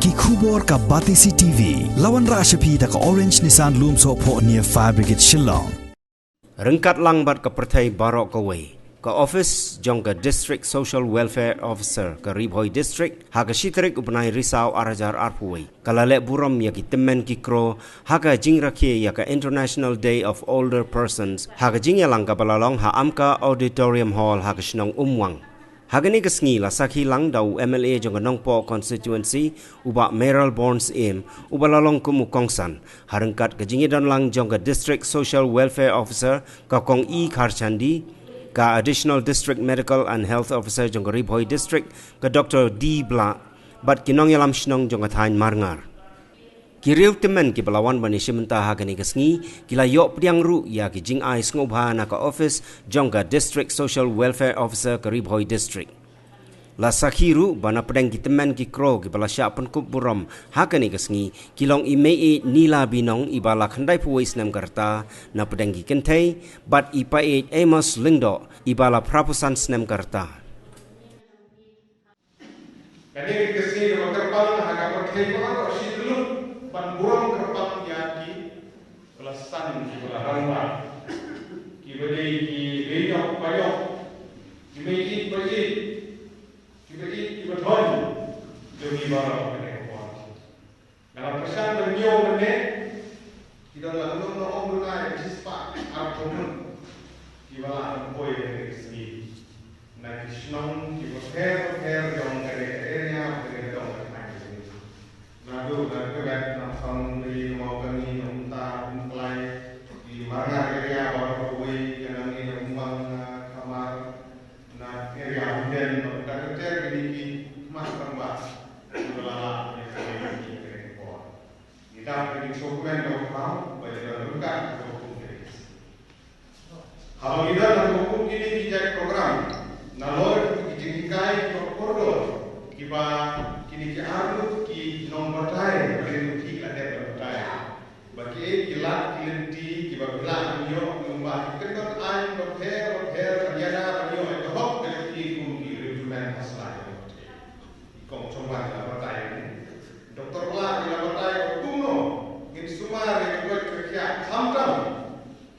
ki khubor ka Batisi TV lawan ra shapi da ka Orange Nissan Loom so pho near Fire Brigade Shillong Rengkat langbat ke pertai Barok Kawai ke office jong ke District Social Welfare Officer ke Bhoi District ha ke Shitrik upnai Risau Arajar Arpuai kalale Burom ya ki Tymmen ki Kro ha ke Jingrakye ya ke International Day of Older Persons ha ke Jingyalang ka Balalong ha Amka Auditorium Hall ha ke Shnong Umwang Hagani kesngi la sakhi lang dau MLA jong nongpo constituency uba Meral Bonds im uba lalong kumu kongsan harengkat ke jingidan lang jong ke District Social Welfare Officer ka kong I Kharchandi ka Additional District Medical and Health Officer jong ke Bhoi District ka Dr. D. Bla bat kinong yalam shnong jong ke Thain Marngar Kiriu Tymmen ki balawan bani shimenta hagani kesngi kila yok pdiang ru ya ki jing ai ngobha na ka office jongga District Social Welfare Officer ke Bhoi District. La sakhiru bana pedang ki Tymmen ki Kro ki bala sya penkup Burom hagani kesngi kilong imei nila binong ibala khandai puwai snam karta na pedang ki kentai bat ipae Amos Lingdo ibala prapusan snam karta. Kani kesngi makarpal haga perthai ko asidlu ban Burom kerpang yaki pelasan ki belarangwa ki beli ki reyok payok ki beli ki beton demi barang kene kuat dalam pesan beliau mene kita lalu no omulai sispa arpun ki bala Bhoi kene sini na kishnong ki her jong kene area kene dong Nadu kat nasang di mau kami unta umplai di mana area baru Bhoi yang ini umpang kamar na area hujan tak kecil di mas tambah belah yang ini kau kita pergi dokumen dokumen belajar bukan dokumen kalau kita nak hukum ini dijadi program nalor dijadikai koridor kita kini kiaru ki nomor tay bagi ki ada tay bagi kilat kilenti ki babla yo lumba keton ai hotel kanyana yo itu hok ki kum ki rejumen asla kong coba la batay doktor la la batay kuno ngin sumar yang buat kerja hamdam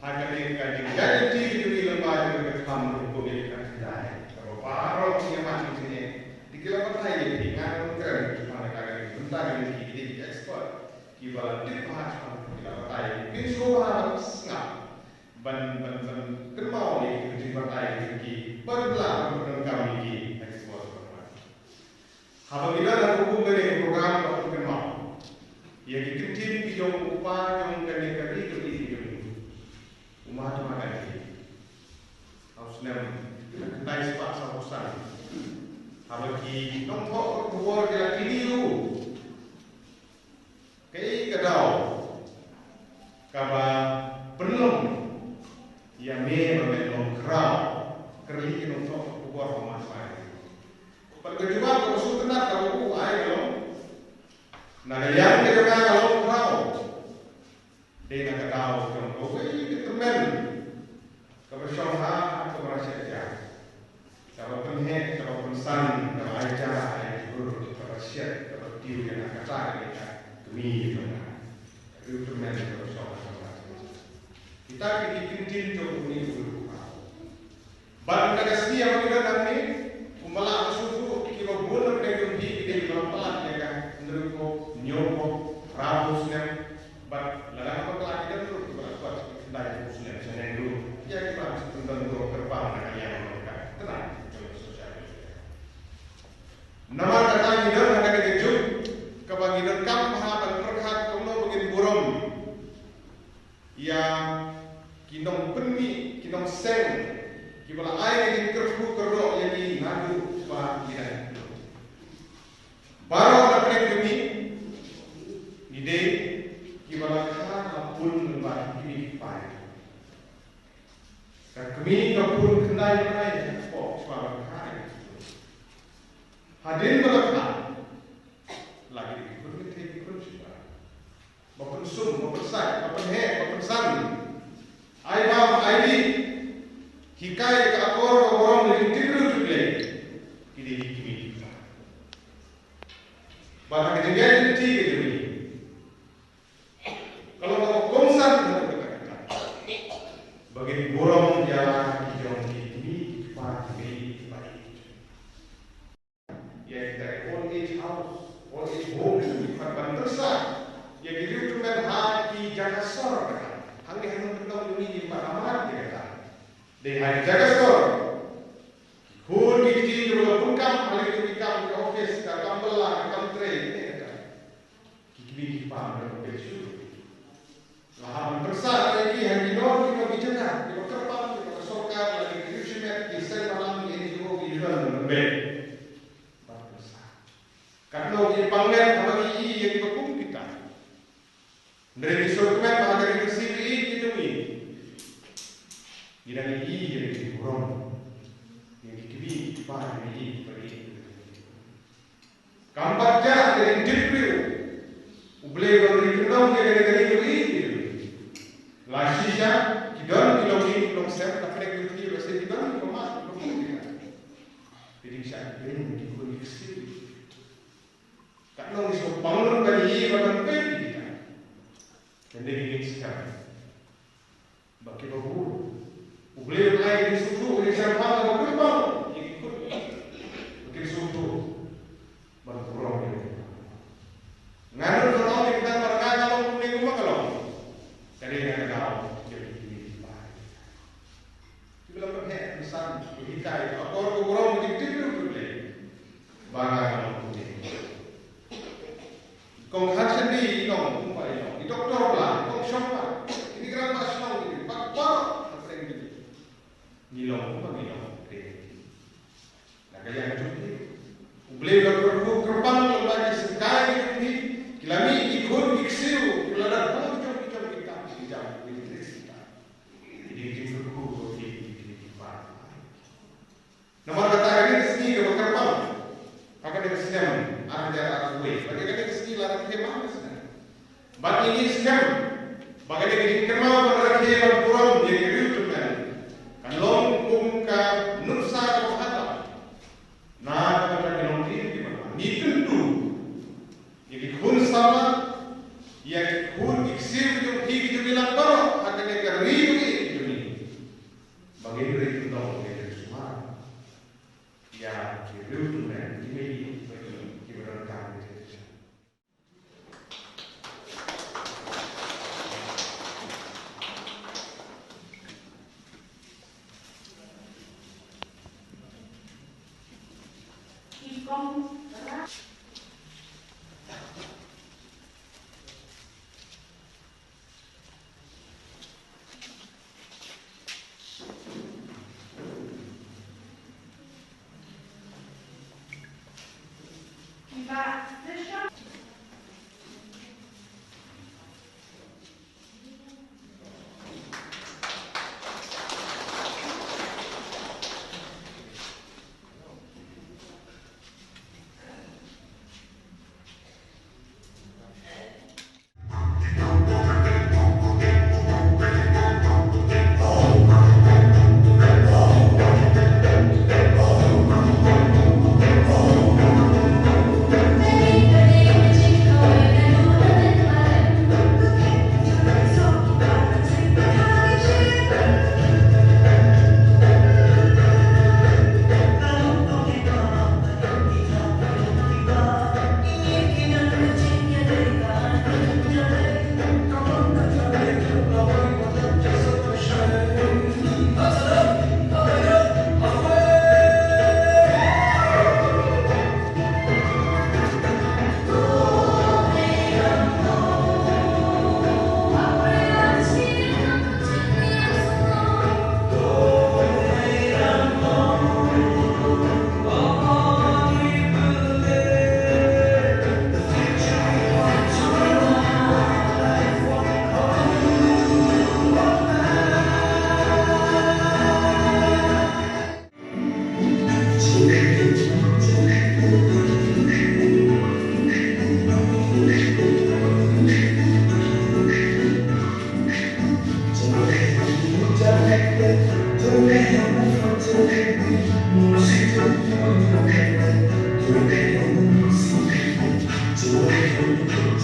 hagani ka garanti di lumba ke ham ko be ka dai kalau paro siapa sini dikira batay ni ngan tentang ini di ekspor kibala dipahas kibala batai pinsuha sengap ban kermau ni di batai ki berbelah dengan kami di ekspor kalau kita nak hukum dengan program waktu kermau ia dikentin kijong upah jong kene kari umah tu makan harus nem kentai sepak sahusan kalau ki nongkok keluar dia kini kei kadau kaba penuh ya me belum kerau kerli untuk keluar rumah saya perkejuan kalau sudah kalau ai belum naga yang kita kalau kerau dia nak kadau yang kau ini Tymmen kaba syauha atau merasa dia kaba penhe kaba pensan kaba aja ai guru kaba syek kaba tiu yang kata kita mi itu Tymmen itu soal kita dikintin jauh ni dulu ban kada sedia kita nanti umala susu kita boleh dengan di dalam ya kan ndruko nyoko rabusnya ban ladang apa kita dulu buat dari busnya seneng dulu ya kita tentang dulu terbang nak yang mereka tenang sosial nama kata kita nak kejut kebagian kam Burom yang kinong penmi kinong seng kibala air yang kerfu kerok yang di nadu bah kita baru nak kami ide kibala kana pun lembah kini pai kami kapun kendai kok sebab kai hadir belakang lagi dikut Bapak sum, bapak sai, bapak he, bapak san. Ai bab, ai di. Hikai ka akor orang di tiru tu play. Kini kimi. Pada kejadian itu ini. Kalau kamu konsen dengan kita, bagi Burom jalan hijau ini pagi baik. Ya kita old age house, old age home itu bukan besar. Ya kita cuma hati jaga sor. Hanya hanya tentang ini pemahaman kita. Di hari jaga sor. Hul gigi juga bukan hal itu kita ke office, ke kambelang, ke kantor ini. Gigi paham dan begitu. Lahan besar lagi yang dinor kita bicara, kita terbang, kita sokar, lagi kriusimet, di sel malam ini juga kita lebih besar. Karena di panggilan bagi yang dihukum kita, dari sokmet bagi bersih itu ni, kita ini yang dikurang, yang dikibik, paham ini bagi. Kampat jah dari dipil, boleh beri kenal dari ini. Lascia che dormi non serve a frequentare se ti dormi con mano non puoi per iniziare bene di quelli che scrivi karena non so bangun dari badan peti dan devi iniziare perché babu boleh lagi di suatu iniziare pada babu babu ikut perché suatu baru ngaruh kalau kita berkata kalau punya rumah kalau dari yang kau jadi ini baik. Bila berhak misal berhikai, akor Burom jadi dulu boleh. Bangga kalau boleh. Kau hasil ni, kau umpai kau. Di doktor lah, kau siapa? Ini kerana pasal ini, apa? Apa yang ini? Nilong, apa nilong? Nah, kaya yang itu. Boleh berkurang kerpang lagi sekali ini. Kilami ikut iksiu, kilada pun. Nomor kata ini sini ke berkembang, akan ada sistem ada Bhoi. Bagaimana kita sini larang kemana sana? Bagi ini sistem, bagaimana kita kenal pada kira Burom jadi Tymmen, kan long kumka nusa kohata, nah pada kelongin di mana? Ni tentu, jadi kun sama, yang kun iksir yang hidup bilang baru akan ada ribu ini. Bagaimana itu tahu? Ya, kita Tymmen ini bagi kita berkah itu.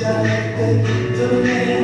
Don't